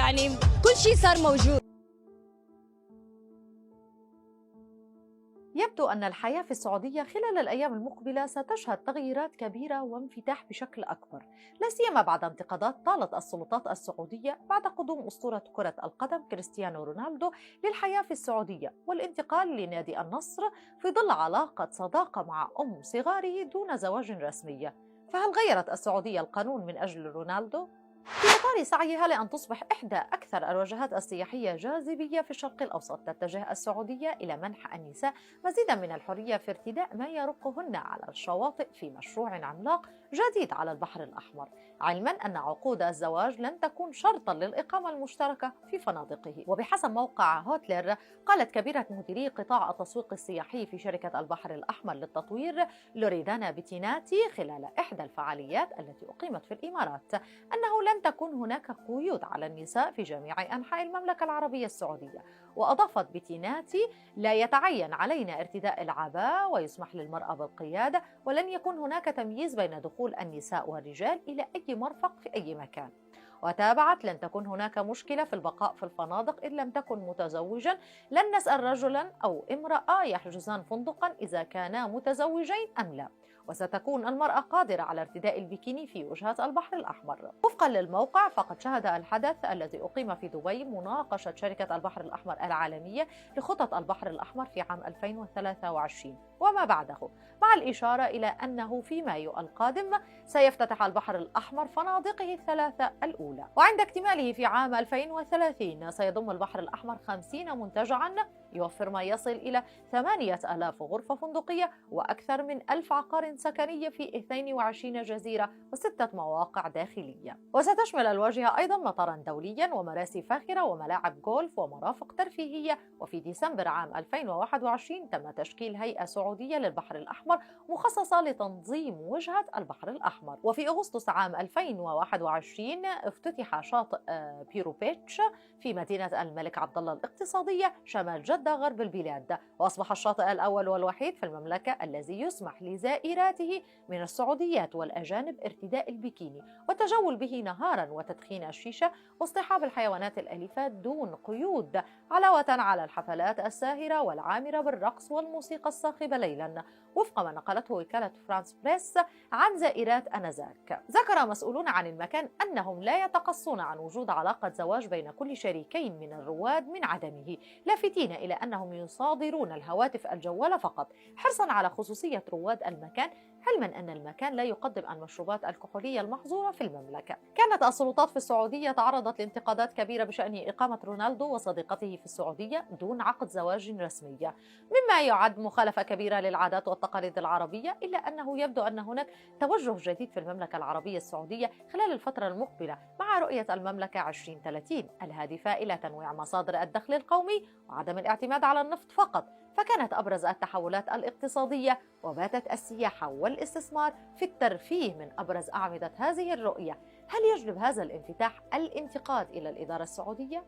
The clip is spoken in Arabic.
يعني كل شيء صار موجود. يبدو أن الحياة في السعودية خلال الأيام المقبلة ستشهد تغييرات كبيرة وانفتاح بشكل أكبر، لا سيما بعد انتقادات طالت السلطات السعودية بعد قدوم أسطورة كرة القدم كريستيانو رونالدو للحياة في السعودية والانتقال لنادي النصر في ظل علاقة صداقة مع أم صغاره دون زواج رسمي. فهل غيرت السعودية القانون من أجل رونالدو؟ في إطار سعيها لأن تصبح إحدى أكثر الوجهات السياحية جاذبية في الشرق الأوسط، تتجه السعودية إلى منح النساء مزيدا من الحرية في ارتداء ما يرقهن على الشواطئ في مشروع عملاق جديد على البحر الأحمر، علما أن عقود الزواج لن تكون شرطا للإقامة المشتركة في فنادقه. وبحسب موقع هوتلر، قالت كبيرة مديري قطاع التسويق السياحي في شركة البحر الأحمر للتطوير لوريدانا بتيناتي خلال إحدى الفعاليات التي أقيمت في الإمارات أنه لن تكون هناك قيود على النساء في جميع أنحاء المملكة العربية السعودية. وأضافت بتيناتي: لا يتعين علينا ارتداء العباءة ويسمح للمرأة بالقيادة، ولن يكون هناك تمييز بين دخول النساء والرجال إلى أي مرفق في أي مكان. وتابعت: لن تكون هناك مشكلة في البقاء في الفنادق إن لم تكن متزوجا، لن نسأل رجلا أو امرأة يحجزان فندقا إذا كانا متزوجين أم لا، وستكون المرأة قادرة على ارتداء البيكيني في وجهات البحر الأحمر. وفقا للموقع، فقد شهد الحدث الذي أقيم في دبي مناقشة شركة البحر الأحمر العالمية لخطط البحر الأحمر في عام 2023 وما بعده، مع الإشارة إلى أنه في مايو القادم سيفتتح البحر الأحمر فنادقه الثلاثة الأولى، وعند اكتماله في عام 2030 سيضم البحر الأحمر 50 منتجعا يوفر ما يصل إلى 8000 غرفة فندقية وأكثر من 1000 عقار سكنية في 22 جزيرة و6 مواقع داخلية. وستشمل الواجهة أيضا مطارا دوليا ومراسي فاخرة وملاعب جولف ومرافق ترفيهية. وفي ديسمبر عام 2021 تم تشكيل هيئة سعودية للبحر الأحمر مخصصة لتنظيم وجهة البحر الأحمر. وفي أغسطس عام 2021 افتتح شاطئ بيرو بيتش في مدينة الملك عبدالله الاقتصادية شمال جدة غرب البلاد، وأصبح الشاطئ الأول والوحيد في المملكة الذي يسمح لزائراته من السعوديات والأجانب ارتداء البيكيني والتجول به نهارا وتدخين الشيشة واصطحاب الحيوانات الأليفة دون قيود، علاوة على الحفلات الساهرة والعامرة بالرقص والموسيقى الصاخبة ليلا، وفق ما نقلته وكالة فرانس بريس عن زائرات آنذاك. ذكر مسؤولون عن المكان أنهم لا يتقصون عن وجود علاقة زواج بين كل شريكين من الرواد من عدمه، لافتين إلى أنهم يصادرون الهواتف الجوالة فقط حرصا على خصوصية رواد المكان، علما أن المكان لا يقدم المشروبات الكحولية المحظورة في المملكة. كانت السلطات في السعودية تعرضت لانتقادات كبيرة بشأن إقامة رونالدو وصديقته في السعودية دون عقد زواج رسمي، مما يعد مخالفة كبيرة للعادات والتقاليد العربية، إلا أنه يبدو أن هناك توجه جديد في المملكة العربية السعودية خلال الفترة المقبلة مع رؤية المملكة 2030 الهادفة إلى تنويع مصادر الدخل القومي وعدم الاعتماد على النفط فقط. فكانت أبرز التحولات الاقتصادية وباتت السياحة والاستثمار في الترفيه من أبرز أعمدة هذه الرؤية. هل يجلب هذا الانفتاح الانتقاد إلى الإدارة السعودية؟